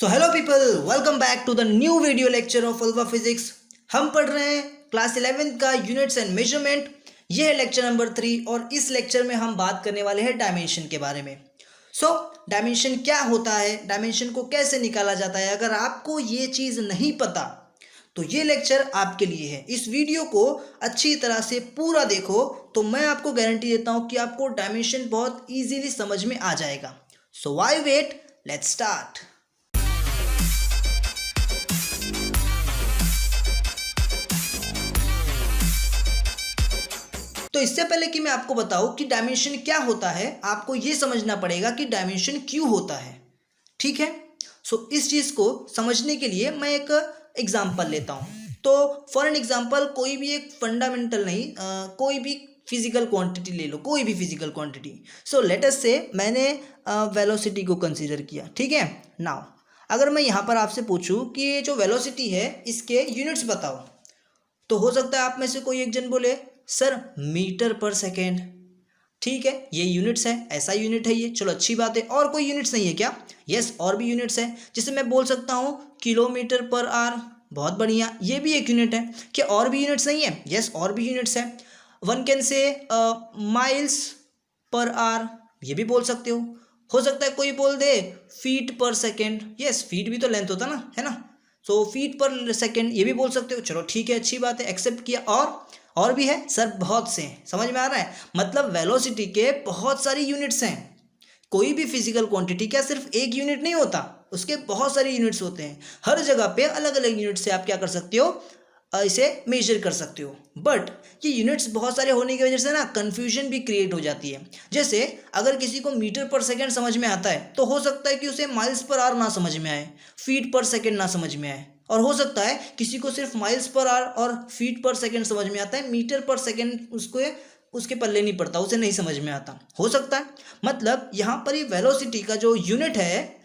So hello people, welcome back to the new video lecture of Alpha Physics. हम पढ़ रहे हैं class 11th का यूनिट्स एंड मेजरमेंट। ये है लेक्चर नंबर 3 और इस लेक्चर में हम बात करने वाले हैं डायमेंशन के बारे में। डायमेंशन क्या होता है, डायमेंशन को कैसे निकाला जाता है। अगर आपको ये चीज़ नहीं पता तो ये लेक्चर आपके लिए है। इस वीडियो को अच्छी तरह से पूरा देखो तो मैं आपको गारंटी देता हूँ कि आपको डायमेंशन बहुत ईजीली समझ में आ जाएगा। So why wait, let's start. तो इससे पहले कि मैं आपको बताऊं कि डायमेंशन क्या होता है, आपको ये समझना पड़ेगा कि डायमेंशन क्यों होता है। ठीक है, इस चीज़ को समझने के लिए मैं एक एग्जांपल लेता हूं। तो फॉर एन एग्जांपल, कोई भी एक फंडामेंटल नहीं, कोई भी फिजिकल क्वांटिटी ले लो, कोई भी फिजिकल क्वांटिटी। लेट अस से मैंने वेलोसिटी को कंसीडर किया। ठीक है, नाउ अगर मैं यहाँ पर आपसे पूछूं कि ये जो वेलोसिटी है इसके यूनिट्स बताओ, तो हो सकता है आप में से कोई एक जन बोले सर मीटर पर सेकेंड। ठीक है, ये यूनिट्स है, ऐसा यूनिट है ये, चलो अच्छी बात है। और कोई यूनिट्स नहीं है क्या? यस, और भी यूनिट्स है, जिसे मैं बोल सकता हूँ किलोमीटर पर आवर। बहुत बढ़िया, ये भी एक यूनिट है। क्या और भी यूनिट्स नहीं है? यस, और भी यूनिट्स है। One can say miles per hour, ये भी बोल सकते हो सकता है कोई बोल दे फीट पर सेकेंड। यस, फीट भी तो लेंथ होता ना, है ना। फीट पर सेकेंड ये भी बोल सकते हो। चलो ठीक है, अच्छी बात है, एक्सेप्ट किया। और भी है सर, बहुत से हैं। समझ में आ रहा है? मतलब वेलोसिटी के बहुत सारी यूनिट्स हैं। कोई भी फिजिकल क्वांटिटी क्या सिर्फ एक यूनिट नहीं होता, उसके बहुत सारे यूनिट्स होते हैं। हर जगह पे अलग अलग यूनिट से आप क्या कर सकते हो, इसे मेजर कर सकते हो। बट ये यूनिट्स बहुत सारे होने की वजह से ना कन्फ्यूजन भी क्रिएट हो जाती है। जैसे अगर किसी को मीटर पर सेकेंड समझ में आता है तो हो सकता है कि उसे माइल्स पर आवर ना समझ में आए, फीट पर सेकेंड ना समझ में आए। और हो सकता है किसी को सिर्फ माइल्स पर आवर और फीट पर सेकेंड समझ में आता है, मीटर पर सेकेंड उसके पल्ले नहीं पड़ता, उसे नहीं समझ में आता, हो सकता है। मतलब यहाँ पर ये वेलोसिटी का जो यूनिट है,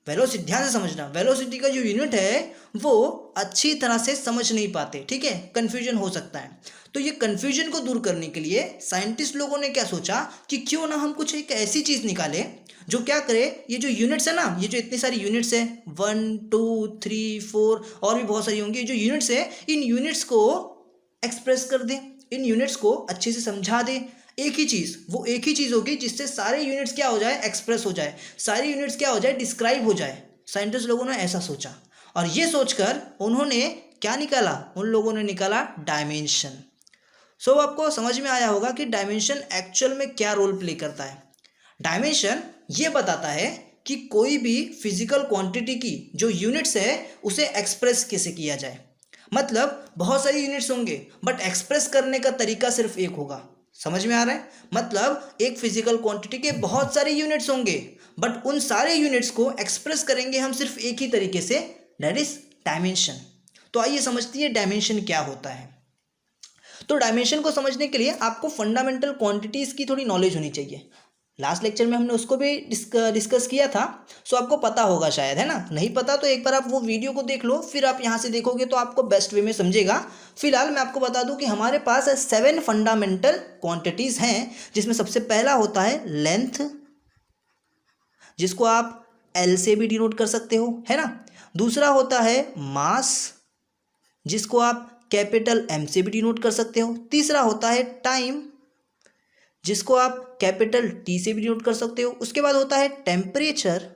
वेलोसिटी ध्यान से समझना, वेलोसिटी का जो यूनिट है वो अच्छी तरह से समझ नहीं पाते। ठीक है, कन्फ्यूजन हो सकता है। तो ये कन्फ्यूजन को दूर करने के लिए साइंटिस्ट लोगों ने क्या सोचा कि क्यों ना हम कुछ एक ऐसी चीज़ निकालें जो क्या करे, ये जो यूनिट्स है ना, ये जो इतनी सारी यूनिट्स है 1 2 3 4 और भी बहुत सारी होंगी, जो यूनिट्स है इन यूनिट्स को एक्सप्रेस कर दे, इन यूनिट्स को अच्छे से समझा दे। एक ही चीज़, वो एक ही चीज़ होगी जिससे सारे यूनिट्स क्या हो जाए, एक्सप्रेस हो जाए, सारी यूनिट्स क्या हो जाए, डिस्क्राइब हो जाए। साइंटिस्ट लोगों ने ऐसा सोचा और ये सोचकर उन्होंने क्या निकाला, उन लोगों ने निकाला डायमेंशन। आपको समझ में आया होगा कि डायमेंशन एक्चुअल में क्या रोल प्ले करता है। डायमेंशन ये बताता है कि कोई भी फिजिकल क्वांटिटी की जो यूनिट्स है उसे एक्सप्रेस कैसे किया जाए। मतलब बहुत सारी यूनिट्स होंगे बट एक्सप्रेस करने का तरीका सिर्फ एक होगा। समझ में आ रहा है? मतलब एक फिजिकल क्वांटिटी के बहुत सारे यूनिट्स होंगे बट उन सारे यूनिट्स को एक्सप्रेस करेंगे हम सिर्फ एक ही तरीके से, दैट इज डायमेंशन। तो आइए समझते हैं डायमेंशन क्या होता है। तो डायमेंशन को समझने के लिए आपको फंडामेंटल क्वांटिटीज़ की थोड़ी नॉलेज होनी चाहिए। लास्ट लेक्चर में हमने उसको भी डिस्कस किया था, आपको पता होगा शायद, है ना। नहीं पता तो एक बार आप वो वीडियो को देख लो, फिर आप यहाँ से देखोगे तो आपको बेस्ट वे में समझेगा। फिलहाल मैं आपको बता दूं कि हमारे पास 7 फंडामेंटल क्वांटिटीज़ हैं, जिसमें सबसे पहला होता है लेंथ, जिसको आप एल से भी डिनोट कर सकते हो, है ना। दूसरा होता है मास, जिसको आप कैपिटल एम से भी डिनोट कर सकते हो। तीसरा होता है टाइम, जिसको आप कैपिटल टी से भी डिनोट कर सकते हो। उसके बाद होता है टेम्परेचर,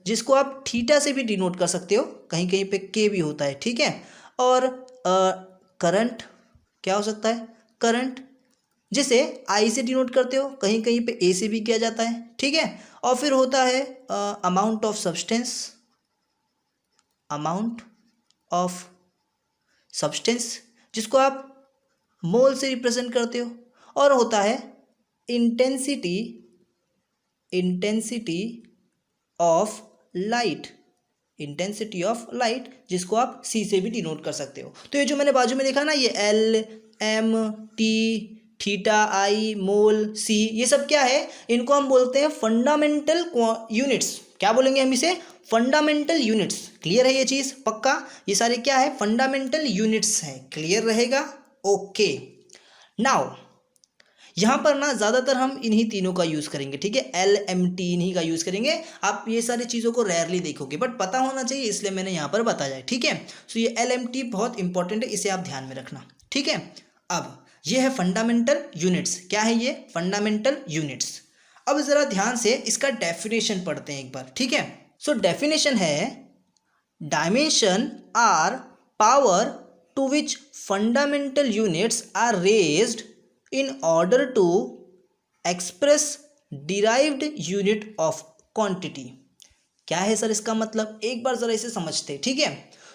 जिसको आप थीटा से भी डिनोट कर सकते हो, कहीं कहीं पे के भी होता है। ठीक है, और करंट, क्या हो सकता है, करंट, जिसे आई से डिनोट करते हो, कहीं कहीं पे ए से भी किया जाता है। ठीक है, और फिर होता है अमाउंट ऑफ सब्सटेंस, जिसको आप मोल से रिप्रेजेंट करते हो। और होता है इंटेंसिटी ऑफ लाइट, जिसको आप सी से भी डिनोट कर सकते हो। तो ये जो मैंने बाजू में लिखा ना, ये एल एम टी थीटा आई मोल सी, ये सब क्या है, इनको हम बोलते हैं फंडामेंटल यूनिट्स। क्या बोलेंगे हम इसे? Fundamental units. क्लियर है ये चीज़? पक्का? ये सारे क्या है, फंडामेंटल यूनिट्स हैं। क्लियर रहेगा? ओके। नाउ यहाँ पर ना ज़्यादातर हम इन्हीं तीनों का यूज़ करेंगे, ठीक है, LMT इन्हीं का यूज़ करेंगे। आप ये सारी चीज़ों को रेयरली देखोगे, बट पता होना चाहिए इसलिए मैंने यहाँ पर बताया है, ठीक है। सो ये LMT बहुत इंपॉर्टेंट है, इसे आप ध्यान में रखना, ठीक है। अब ये है फंडामेंटल यूनिट्स। क्या है ये? Fundamental units. अब ज़रा ध्यान से इसका डेफिनेशन पढ़ते हैं एक बार, ठीक है। सो डेफिनेशन है dimension are power to which fundamental units are raised in order to express derived unit of quantity। क्या है सर इसका मतलब? एक बार ज़रा इसे समझते हैं, ठीक है।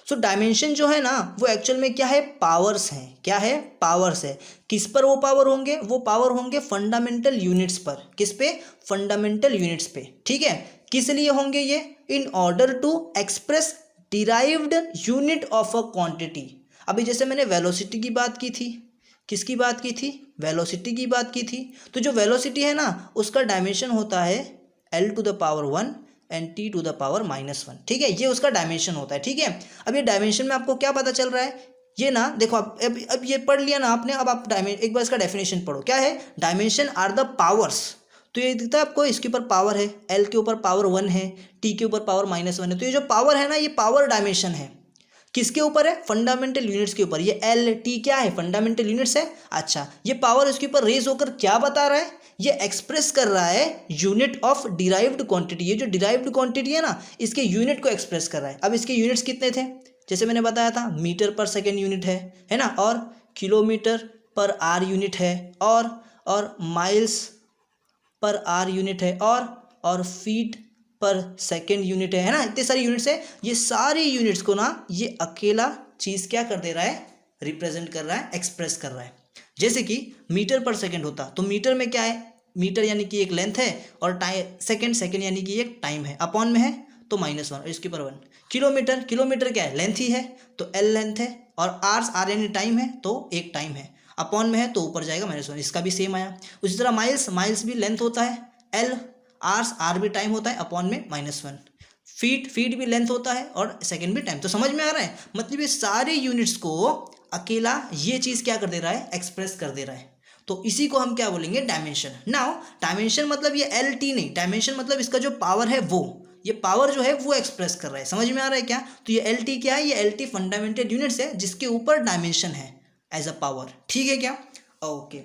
सो डायमेंशन जो है ना वो एक्चुअल में क्या है? पावर्स हैं। क्या है? पावर्स है। किस पर वो पावर होंगे? वो पावर होंगे फंडामेंटल यूनिट्स पर। किस पे? फंडामेंटल यूनिट्स पे, ठीक है। किस लिए होंगे ये? In order to express derived unit of a quantity. अभी जैसे मैंने वेलोसिटी की बात की थी, किसकी बात की थी? वेलोसिटी की बात की थी। तो जो वेलोसिटी है ना उसका डायमेंशन होता है L⁻⁻1 एंड T⁻⁻⁻1, ठीक है। ये उसका डायमेंशन होता है, ठीक है। अब ये डायमेंशन में आपको क्या पता चल रहा है? ये ना देखो अब ये पढ़ लिया ना आपने। अब आप एक बार इसका डेफिनेशन पढ़ो। क्या है? Dimension are the powers. तो ये दिखता है आपको, इसके ऊपर पावर है, L के ऊपर पावर 1 है, T के ऊपर पावर -1 है। तो ये जो पावर है ना ये पावर डायमेंशन है। किसके ऊपर है? फंडामेंटल यूनिट्स के ऊपर। ये LT क्या है? फंडामेंटल यूनिट्स है। अच्छा, ये पावर इसके ऊपर रेज होकर क्या बता रहा है? ये एक्सप्रेस कर रहा है यूनिट ऑफ डिराइव्ड क्वांटिटी। ये जो डिराइव्ड क्वांटिटी है ना इसके यूनिट को एक्सप्रेस कर रहा है। अब इसके यूनिट्स कितने थे? जैसे मैंने बताया था मीटर पर सेकेंड यूनिट है ना, और किलोमीटर पर आर यूनिट है, और माइल्स पर आर यूनिट है, और फीट पर सेकेंड यूनिट है ना। इतने सारी यूनिट्स है। ये सारी यूनिट्स को ना ये अकेला चीज़ क्या कर दे रहा है? रिप्रेजेंट कर रहा है, एक्सप्रेस कर रहा है। जैसे कि मीटर पर सेकेंड होता तो मीटर में क्या है? मीटर यानी कि एक लेंथ है, और सेकेंड यानी कि एक टाइम है। अपॉन में है तो -1 और इसके ऊपर 1। किलोमीटर क्या है? लेंथ ही है तो L लेंथ है, और आर यानी टाइम है तो एक टाइम है। अपॉन में है तो ऊपर जाएगा -1, इसका भी सेम आया। उसी तरह माइल्स भी लेंथ होता है L, आर भी टाइम होता है, अपॉन में -1। फीट भी लेंथ होता है, और सेकंड भी टाइम। तो समझ में आ रहा है? मतलब ये सारे यूनिट्स को अकेला ये चीज़ क्या कर दे रहा है? एक्सप्रेस कर दे रहा है। तो इसी को हम क्या बोलेंगे? डायमेंशन। नाउ डायमेंशन मतलब ये LT नहीं, डायमेंशन मतलब इसका जो पावर है वो, ये पावर जो है वो एक्सप्रेस कर रहा है। समझ में आ रहा है क्या? तो ये LT क्या है? ये LT फंडामेंटल यूनिट्स है जिसके ऊपर डायमेंशन है एज अ पावर, ठीक है क्या? ओके।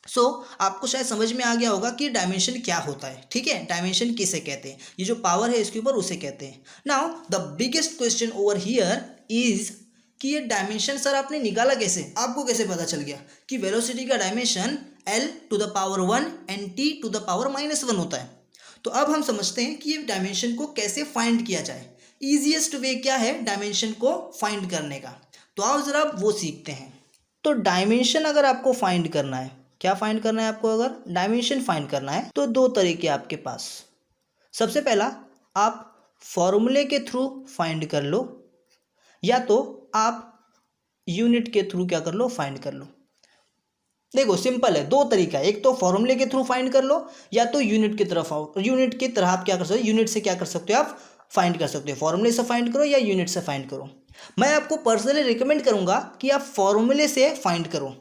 सो आपको शायद समझ में आ गया होगा कि डायमेंशन क्या होता है, ठीक है। डायमेंशन किसे कहते हैं? ये जो पावर है इसके ऊपर उसे कहते हैं। Now the biggest question over here is कि ये डायमेंशन सर आपने निकाला कैसे? आपको कैसे पता चल गया कि वेलोसिटी का डायमेंशन L⁻1 एंड T⁻−1 होता है? तो अब हम समझते हैं कि ये डायमेंशन को कैसे फाइंड किया जाए। ईजिएस्ट वे क्या है डायमेंशन को फाइंड करने का? तो आओ जरा वो सीखते हैं। तो डायमेंशन अगर आपको फाइंड करना है, क्या फाइंड करना है आपको? अगर डायमेंशन फाइंड करना है तो दो तरीके आपके पास। सबसे पहला आप फॉर्मूले के थ्रू फाइंड कर लो, या तो आप यूनिट के थ्रू क्या कर लो? फाइंड कर लो। देखो सिंपल है, दो तरीका है। एक तो फॉर्मूले के थ्रू फाइंड कर लो, या तो यूनिट की तरफ आओ। यूनिट की तरह आप क्या कर सकते हो? यूनिट से क्या कर सकते हो? आप फाइंड कर सकते हो। फॉर्मूले से फाइंड करो या यूनिट से फाइंड करो। मैं आपको पर्सनली रिकमेंड करूंगा कि आप फॉर्मूले से फाइंड करो।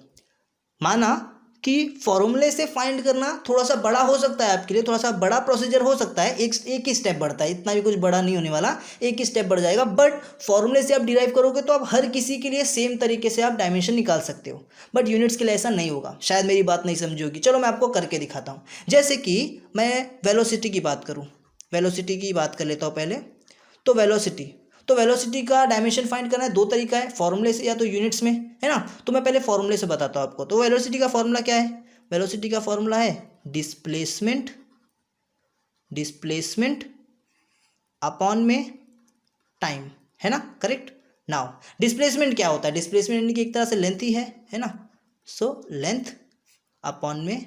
माना कि फॉर्मूले से फाइंड करना थोड़ा सा बड़ा हो सकता है आपके लिए, थोड़ा सा बड़ा प्रोसीजर हो सकता है। एक ही स्टेप बढ़ता है, इतना भी कुछ बड़ा नहीं होने वाला, एक ही स्टेप बढ़ जाएगा। बट फॉर्मूले से आप डिराइव करोगे तो आप हर किसी के लिए सेम तरीके से आप डायमेंशन निकाल सकते हो। बट यूनिट्स के लिए ऐसा नहीं होगा। शायद मेरी बात नहीं समझी होगी। चलो मैं आपको करके दिखाता हूँ। जैसे कि मैं वेलोसिटी की बात करूँ, वेलोसिटी की बात कर लेता हूँ पहले। तो वेलोसिटी का डायमेंशन फाइंड करना है, दो तरीका है, फॉर्मूले से या तो यूनिट्स में, है ना। तो मैं पहले फॉर्मूले से बताता हूँ आपको। तो वेलोसिटी का फॉर्मूला क्या है? वेलोसिटी का फॉर्मूला है डिस्प्लेसमेंट अपॉन में टाइम, है ना, करेक्ट। नाउ डिस्प्लेसमेंट क्या होता है? डिस्प्लेसमेंट यानी कि एक तरह से लेंथ ही है ना। सो लेंथ अपॉन में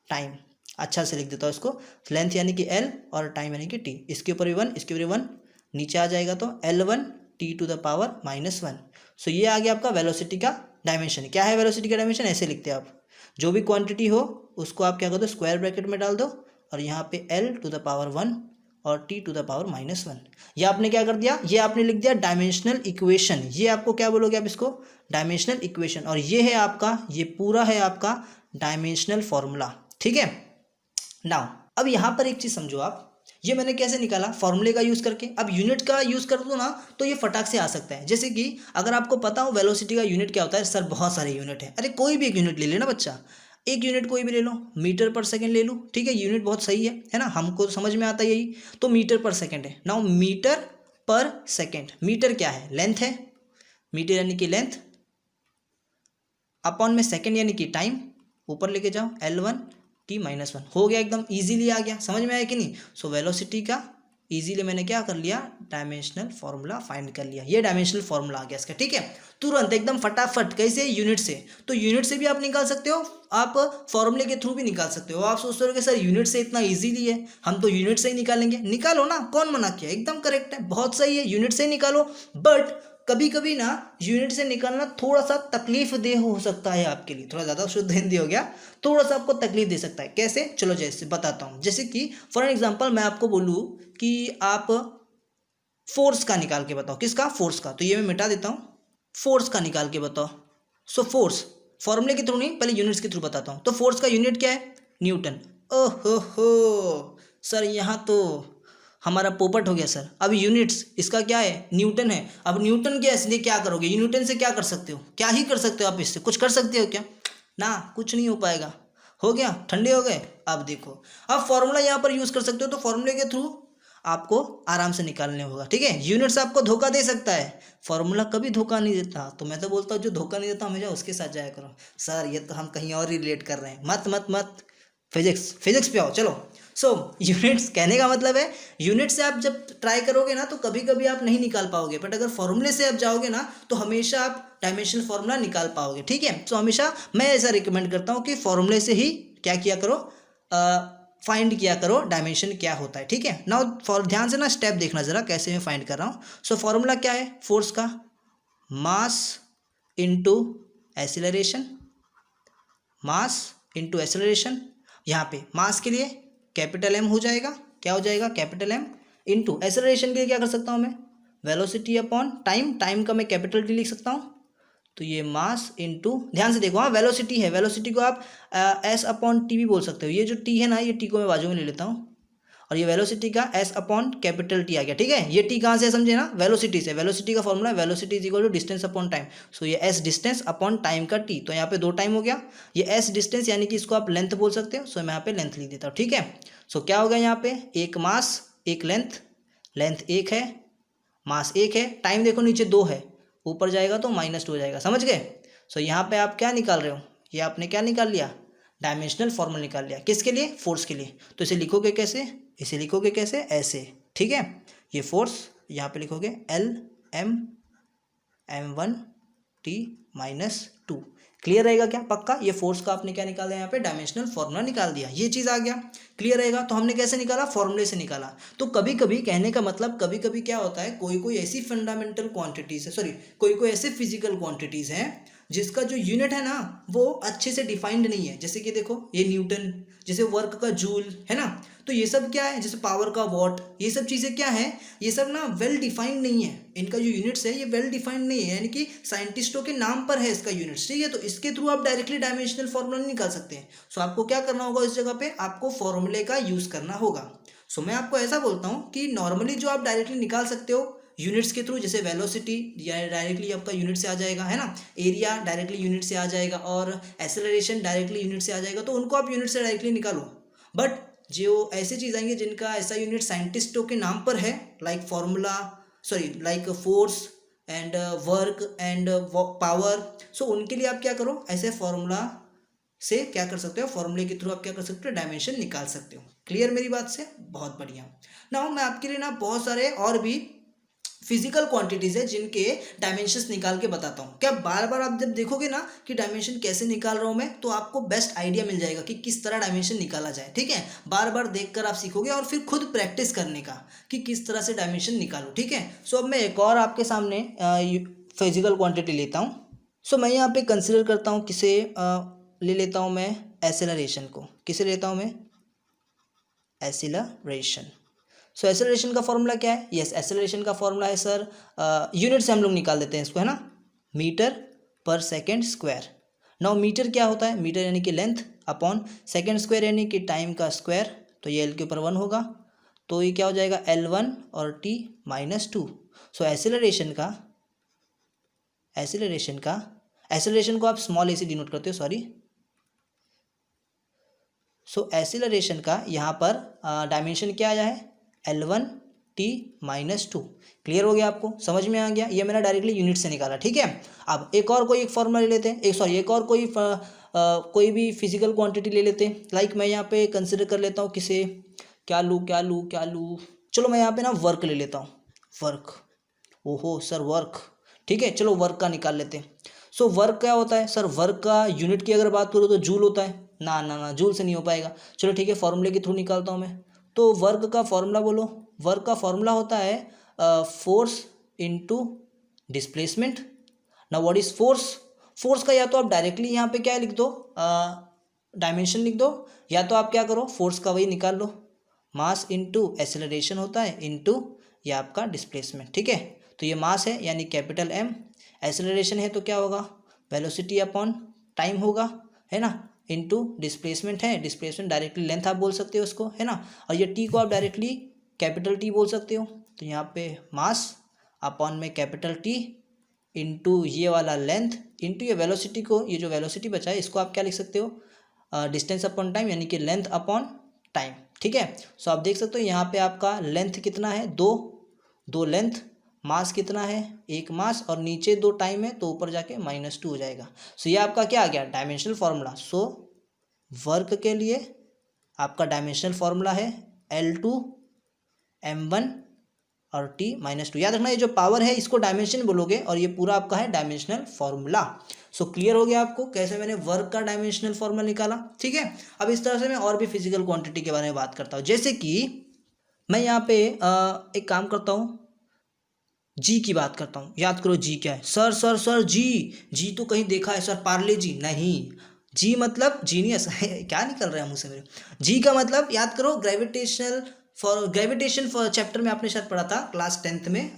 टाइम। अच्छा से लिख देता हूँ इसको। लेंथ यानी कि L और टाइम यानी कि T। इसके ऊपर भी 1, इसके ऊपर भी 1, नीचे आ जाएगा तो L1 T⁻⁻1। सो ये आ गया आपका वेलोसिटी का डायमेंशन। क्या है वेलोसिटी का डायमेंशन? ऐसे लिखते हैं आप, जो भी क्वांटिटी हो उसको आप क्या कर दो? स्क्वायर ब्रैकेट में डाल दो, और यहाँ पे L⁻1 और t टू द पावर -1। ये आपने क्या कर दिया, ये आपने लिख दिया डायमेंशनल इक्वेशन। ये आपको क्या बोलोगे आप इसको, डायमेंशनल इक्वेशन। और ये है आपका, ये पूरा है आपका डायमेंशनल फॉर्मूला, ठीक है। नाउ अब यहाँ पर एक चीज़ समझो आप, ये मैंने कैसे निकाला, फॉर्मूले का यूज़ करके। अब यूनिट का यूज़ कर दो ना तो ये फटाक से आ सकता है। जैसे कि अगर आपको पता हो वेलोसिटी का यूनिट क्या होता है, सर बहुत सारे यूनिट है, अरे कोई भी एक यूनिट ले लेना बच्चा, एक यूनिट कोई भी ले लो, मीटर पर सेकंड ले लो, ठीक है, यूनिट बहुत सही है ना, हमको समझ में आता है यही, तो मीटर पर सेकंड है। नाउ मीटर पर सेकंड, मीटर क्या है, लेंथ है, मीटर यानी कि लेंथ, अपॉन में सेकंड यानी कि टाइम, ऊपर लेके जाओ L1 t-1, हो गया, एकदम इजीली आ गया, समझ में आया कि नहीं। सो वेलोसिटी का इजीली मैंने क्या कर लिया, डायमेंशनल फॉर्मूला फाइंड कर लिया, ये डायमेंशनल फॉर्मूला आ गया इसका, ठीक है, तुरंत एकदम फटाफट। कैसे, यूनिट से, तो यूनिट से भी आप निकाल सकते हो, आप फॉर्मूले के थ्रू भी निकाल सकते हो। आप सोचते हो कि सर यूनिट से इतना इजीली है, हम तो यूनिट से ही निकालेंगे, निकालो ना, कौन मना किया, एकदम करेक्ट है, बहुत सही है, यूनिट से ही निकालो। बट कभी कभी ना यूनिट से निकालना थोड़ा सा तकलीफ दे हो सकता है आपके लिए, थोड़ा ज़्यादा शुद्ध हिंदी हो गया, थोड़ा सा आपको तकलीफ दे सकता है। कैसे, चलो जैसे बताता हूँ। जैसे कि फॉर एग्जांपल मैं आपको बोलूँ कि आप फोर्स का निकाल के बताओ, किसका, फोर्स का, तो ये मैं मिटा देता हूँ, फोर्स का निकाल के बताओ। सो फोर्स फॉर्मूले के थ्रू नहीं, पहले यूनिट्स के थ्रू बताता हूँ। तो फोर्स का यूनिट क्या है, न्यूटन। ओहो हो सर, यहाँ तो हमारा पोपट हो गया सर। अब यूनिट्स इसका क्या है, न्यूटन है। अब न्यूटन के इसलिए क्या करोगे, न्यूटन से क्या कर सकते हो, क्या ही कर सकते हो आप, इससे कुछ कर सकते हो क्या, ना, कुछ नहीं हो पाएगा। हो गया, ठंडे हो गए। अब देखो, अब फॉर्मूला यहाँ पर यूज़ कर सकते हो, तो फॉर्मूले के थ्रू आपको आराम से निकालने होगा, ठीक है। यूनिट्स आपको धोखा दे सकता है, फॉर्मूला कभी धोखा नहीं देता। तो मैं तो बोलता हूँ जो धोखा नहीं देता हमेशा उसके साथ जाया करो। सर ये तो हम कहीं और ही रिलेट कर रहे हैं, मत मत मत, फिजिक्स पे आओ, चलो। सो यूनिट्स कहने का मतलब है, यूनिट से आप जब ट्राई करोगे ना तो कभी कभी आप नहीं निकाल पाओगे, बट अगर फॉर्मूले से आप जाओगे ना तो हमेशा आप डायमेंशनल फॉर्मूला निकाल पाओगे, ठीक है। सो हमेशा मैं ऐसा रिकमेंड करता हूँ कि फॉर्मूले से ही क्या किया करो, फाइंड किया करो डायमेंशन क्या होता है, ठीक है। नाउ फॉर ध्यान से ना स्टेप देखना ज़रा कैसे मैं फाइंड कर रहा हूँ। सो फॉर्मूला क्या है फोर्स का, mass into acceleration, mass into acceleration. यहाँ पे मास के लिए कैपिटल M हो जाएगा, क्या हो जाएगा, कैपिटल M, इंटू एक्सेलरेशन के लिए क्या कर सकता हूँ मैं, वेलोसिटी अपॉन टाइम, टाइम का मैं कैपिटल T लिख सकता हूँ। तो ये मास इंटू, ध्यान से देखो, हाँ वेलोसिटी है, वेलोसिटी को आप S अपॉन टी भी बोल सकते हो। ये जो T है ना, ये T को मैं बाजू में ले लेता हूँ, और ये वेलोसिटी का S अपॉन कैपिटल T आ गया, ठीक है। ये T कहाँ से समझे ना, वेलोसिटी से, वेलोसिटी का formula velocity is equal to distance upon time. So ये S डिस्टेंस अपॉन टाइम का T, तो यहाँ पे 2 टाइम हो गया। ये S डिस्टेंस यानी कि इसको आप लेंथ बोल सकते हो, सो मैं यहाँ पे लेंथ लिख देता हूँ, ठीक है। सो क्या हो गया यहाँ पे, एक मास एक लेंथ, लेंथ 1 है, मास 1 है, टाइम देखो नीचे 2 है, ऊपर जाएगा तो -2 हो जाएगा, समझ गए। सो यहाँ पे आप क्या निकाल रहे हो, ये आपने क्या निकाल लिया, डायमेंशनल फॉर्मूला निकाल लिया, किसके लिए, फोर्स के लिए। तो इसे लिखोगे कैसे, इसे लिखोगे कैसे, ऐसे, ठीक है। ये फोर्स यहाँ पे लिखोगे L m1t-2, क्लियर रहेगा क्या, पक्का। ये फोर्स का आपने क्या निकाल दिया, यहाँ पे डायमेंशनल फॉर्मूला निकाल दिया, ये चीज़ आ गया, क्लियर रहेगा। तो हमने कैसे निकाला, फॉर्मूले से निकाला। तो कभी कभी कहने का मतलब, कभी कभी क्या होता है, कोई कोई ऐसी फंडामेंटल क्वांटिटीज़ है, सॉरी कोई कोई ऐसे फिजिकल क्वांटिटीज़ हैं जिसका जो यूनिट है ना वो अच्छे से डिफाइंड नहीं है। जैसे कि देखो ये न्यूटन, जैसे वर्क का जूल है ना, तो ये सब क्या है, जैसे पावर का वॉट, ये सब चीज़ें क्या है, ये सब ना वेल डिफाइंड नहीं है, इनका जो यूनिट्स है ये वेल डिफाइंड नहीं है, यानी कि साइंटिस्टों के नाम पर है इसका यूनिट्स, ठीक है। तो इसके थ्रू आप डायरेक्टली डायमेंशनल फॉर्मूला नहीं निकाल सकते हैं। सो आपको क्या करना होगा, इस जगह पे आपको फॉर्मूले का यूज़ करना होगा। सो मैं आपको ऐसा बोलता हूँ कि नॉर्मली जो आप डायरेक्टली निकाल सकते हो यूनिट्स के थ्रू, जैसे वेलोसिटी डायरेक्टली आपका यूनिट से आ जाएगा, है ना, एरिया डायरेक्टली यूनिट से आ जाएगा, और एक्सेलरेशन डायरेक्टली यूनिट से आ जाएगा, तो उनको आप यूनिट से डायरेक्टली निकालो। बट जो ऐसी चीज़ आएंगी जिनका ऐसा यूनिट साइंटिस्टों के नाम पर है, like formula, sorry like force and work and power, so उनके लिए आप क्या करो, ऐसे फॉर्मूला से क्या कर सकते हो, फॉर्मूले के थ्रू आप क्या कर सकते हो, डायमेंशन निकाल सकते हो। क्लियर मेरी बात से, बहुत बढ़िया। नाउ मैं आपके लिए ना बहुत सारे और भी फिजिकल क्वांटिटीज़ है जिनके डायमेंशंस निकाल के बताता हूँ। क्या बार बार आप जब देखोगे ना कि डायमेंशन कैसे निकाल रहा हूँ मैं, तो आपको बेस्ट आइडिया मिल जाएगा कि किस तरह डायमेंशन निकाला जाए, ठीक है। बार बार देखकर आप सीखोगे और फिर खुद प्रैक्टिस करने का कि किस तरह से डायमेंशन निकालो, ठीक है। सो अब मैं एक और आपके सामने फिजिकल क्वांटिटी लेता हूँ। सो मैं यहाँ पे कंसिडर करता हूँ किसे ले लेता हूँ मैं, एक्सेलरेशन को। किसे लेता हूँ मैं, एक्सेलरेशन। सो एक्सेलरेशन का फॉर्मूला क्या है? यस, एक्सेलरेशन का फॉर्मूला है सर, यूनिट से हम लोग निकाल देते हैं इसको, है ना, मीटर पर सेकेंड स्क्वायर। नाउ मीटर क्या होता है? मीटर यानी कि लेंथ अपॉन सेकेंड स्क्वायर यानी कि टाइम का स्क्वायर, तो ये एल के ऊपर 1 होगा, तो ये क्या हो जाएगा L1 और t -2। सो एक्सेलरेशन को आप स्मॉल ए से डिनोट करते हो, सॉरी। सो एक्सेलरेशन का यहाँ पर डायमेंशन क्या आया है? L1 t -2। क्लियर हो गया आपको? समझ में आ गया? ये मैंने डायरेक्टली यूनिट से निकाला, ठीक है। अब एक और कोई एक फॉर्मूला ले लेते हैं, एक और कोई भी फिजिकल क्वांटिटी ले लेते हैं। लाइक मैं यहाँ पे कंसिडर कर लेता हूँ किसे, क्या लूँ, चलो मैं यहाँ पे ना वर्क ले लेता हूँ, वर्क। ओहो सर, वर्क, ठीक है, चलो वर्क का निकाल लेते हैं। सो वर्क क्या होता है सर? वर्क का यूनिट की अगर बात करूँ तो जूल होता है ना, जूल से नहीं हो पाएगा। चलो ठीक है, फॉर्मूले के थ्रू निकालता हूँ मैं। तो वर्क का फॉर्मूला बोलो। वर्क का फॉर्मूला होता है फोर्स इनटू डिस्प्लेसमेंट। ना व्हाट इज फोर्स? फोर्स का या तो आप डायरेक्टली यहाँ पे क्या लिख दो, डायमेंशन लिख दो, या तो आप क्या करो, फोर्स का वही निकाल लो, मास इनटू एक्सेलरेशन होता है इनटू ये आपका डिस्प्लेसमेंट, ठीक है। तो ये मास है यानी कैपिटल M, एक्सेलरेशन है तो क्या होगा, वेलोसिटी अपॉन टाइम होगा, है ना, इनटू डिस्प्लेसमेंट है, डिस्प्लेसमेंट डायरेक्टली लेंथ आप बोल सकते हो उसको, है ना, और ये टी को आप डायरेक्टली कैपिटल T बोल सकते हो। तो यहाँ पे मास अपॉन में कैपिटल T इंटू ये वाला लेंथ इंटू ये वेलोसिटी को, ये जो वेलोसिटी बचा है इसको आप क्या लिख सकते हो, डिस्टेंस अपॉन टाइम यानी कि लेंथ अपॉन टाइम, ठीक है। सो आप देख सकते हो यहाँ पे आपका लेंथ कितना है, दो लेंथ, मास कितना है, 1 मास, और नीचे 2 टाइम है तो ऊपर जाके -2 हो जाएगा। सो ये आपका क्या आ गया, डायमेंशनल फार्मूला। सो वर्क के लिए आपका डायमेंशनल फार्मूला है L2 M1 और T -2। याद रखना ये जो पावर है इसको डायमेंशन बोलोगे, और ये पूरा आपका है डायमेंशनल फार्मूला। सो क्लियर हो गया आपको कैसे मैंने वर्क का डायमेंशनल फार्मूला निकाला, ठीक है। अब इस तरह से मैं और भी फिजिकल क्वांटिटी के बारे में बात करता हूँ, जैसे कि मैं यहाँ पे एक काम करता हूँ, जी की बात करता हूँ। याद करो जी क्या है, सर जी तो कहीं देखा है सर, पार्ले जी नहीं, जी मतलब जीनियस क्या निकल रहा है मुँह से मेरे। जी का मतलब याद करो, ग्रेविटेशन फॉर चैप्टर में आपने शायद पढ़ा था क्लास 10th में,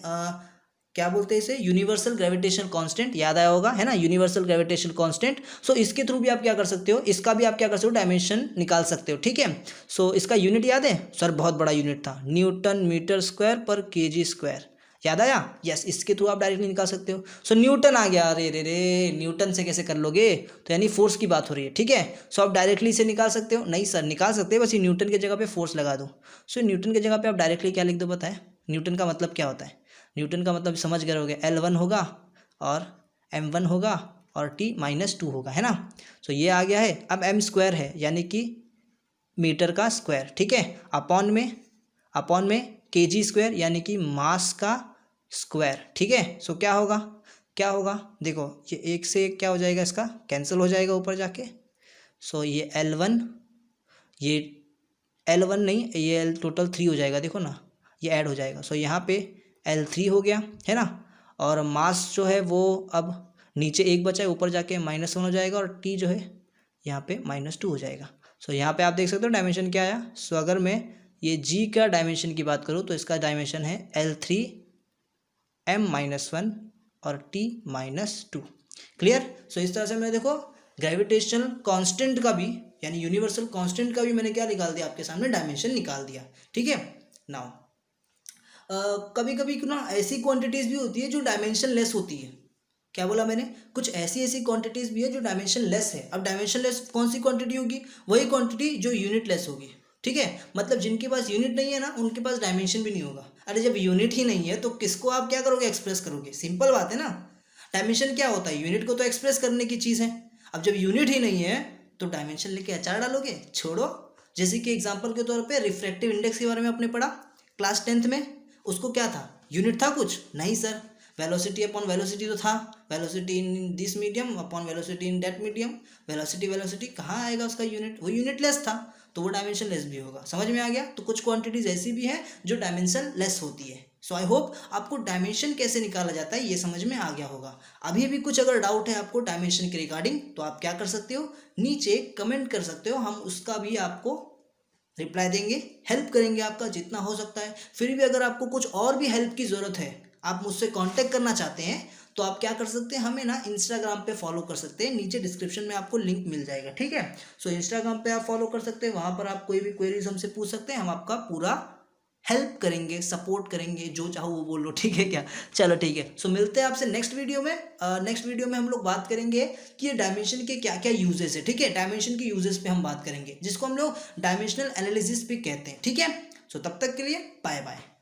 क्या बोलते हैं इसे, यूनिवर्सल ग्रेविटेशन कांस्टेंट, याद आया होगा, है ना, यूनिवर्सल ग्रेविटेशन कांस्टेंट। सो इसके थ्रू भी आप क्या कर सकते हो, इसका भी आप क्या कर सकते हो, डायमेंशन निकाल सकते हो, ठीक है। सो इसका यूनिट याद है सर, बहुत बड़ा यूनिट था, न्यूटन मीटर स्क्वायर पर kg स्क्वायर, याद आया? यस, इसके थ्रू आप डायरेक्टली निकाल सकते हो। सो न्यूटन आ गया, अरे रे न्यूटन से कैसे कर लोगे, तो यानी फोर्स की बात हो रही है, ठीक है। सो आप डायरेक्टली इसे निकाल सकते हो, नहीं सर निकाल सकते हैं, बस ये न्यूटन की जगह पे फोर्स लगा दो। सो न्यूटन की जगह पे आप डायरेक्टली क्या लिख दो, पता है न्यूटन का मतलब क्या होता है? न्यूटन का मतलब समझ गए होगे, L1 होगा और M1 होगा और T -2 होगा, है ना। सो ये आ गया है। अब M स्क्वायर है यानी कि मीटर का स्क्वायर, ठीक है, अपॉन में kg स्क्वायर यानी कि मास का स्क्वायर, ठीक है। सो क्या होगा देखो, ये एक से एक क्या हो जाएगा, इसका कैंसिल हो जाएगा ऊपर जाके। सो ये L1 नहीं, ये टोटल 3 हो जाएगा, देखो ना ये ऐड हो जाएगा। सो यहाँ पे L3 हो गया, है ना, और मास जो है वो अब नीचे 1 बचा है, ऊपर जाके -1 हो जाएगा, और T जो है यहाँ पे -2 हो जाएगा। सो यहाँ पे आप देख सकते हो डायमेंशन क्या आया। सो अगर मैं ये G का डायमेंशन की बात करूँ तो इसका डायमेंशन है L3 M-1 और T -2। क्लियर? सो इस तरह से मैं देखो ग्रेविटेशनल कांस्टेंट का भी यानी यूनिवर्सल कांस्टेंट का भी मैंने क्या निकाल दिया, आपके सामने डायमेंशन निकाल दिया, ठीक है। नाउ कभी कभी ना ऐसी क्वांटिटीज़ भी होती है जो डायमेंशन लेस होती है। क्या बोला मैंने, कुछ ऐसी क्वांटिटीज़ भी है जो डायमेंशन लेस है। अब डायमेंशन लेस कौन सी क्वांटिटी होगी, वही क्वांटिटी जो यूनिट लेस होगी, ठीक है। मतलब जिनके पास यूनिट नहीं है ना, उनके पास डायमेंशन भी नहीं होगा। अरे जब यूनिट ही नहीं है तो किसको आप क्या करोगे, एक्सप्रेस करोगे, सिंपल बात है ना। डायमेंशन क्या होता है, यूनिट को तो एक्सप्रेस करने की चीज़ है। अब जब यूनिट ही नहीं है तो डायमेंशन लेके अचार डालोगे, छोड़ो। जैसे कि एग्जाम्पल के तौर पर रिफ्रैक्टिव इंडेक्स के बारे में आपने पढ़ा क्लास 10th में, उसको क्या था, यूनिट था कुछ नहीं सर, वेलोसिटी अपॉन वेलोसिटी तो था, velocity in this medium upon velocity in that medium, velocity कहाँ आएगा उसका यूनिट, वो यूनिटलेस था, तो वो डायमेंशन लेस भी होगा। समझ में आ गया? तो कुछ क्वांटिटीज ऐसी भी हैं जो डायमेंशन लेस होती है। सो आई होप आपको डायमेंशन कैसे निकाला जाता है ये समझ में आ गया होगा। अभी भी कुछ अगर डाउट है आपको डायमेंशन के रिगार्डिंग तो आप क्या कर सकते हो, नीचे कमेंट कर सकते हो, हम उसका भी आपको रिप्लाई देंगे, हेल्प करेंगे आपका जितना हो सकता है। फिर भी अगर आपको कुछ और भी हेल्प की ज़रूरत है, आप मुझसे कांटेक्ट करना चाहते हैं, तो आप क्या कर सकते हैं, हमें ना इंस्टाग्राम पे फॉलो कर सकते हैं, नीचे डिस्क्रिप्शन में आपको लिंक मिल जाएगा, ठीक है। सो इंस्टाग्राम पे आप फॉलो कर सकते हैं, वहाँ पर आप कोई भी क्वेरीज हमसे पूछ सकते हैं, हम आपका पूरा हेल्प करेंगे, सपोर्ट करेंगे, जो चाहो वो बोल लो, ठीक है क्या। चलो ठीक है, सो मिलते हैं आपसे नेक्स्ट वीडियो में। नेक्स्ट वीडियो में हम लोग बात करेंगे कि ये डायमेंशन के क्या क्या यूजेस है, ठीक है। डायमेंशन के यूजेस पे हम बात करेंगे, जिसको हम लोग डायमेंशनल एनालिसिस भी कहते हैं, ठीक है। सो तब तक के लिए बाय बाय।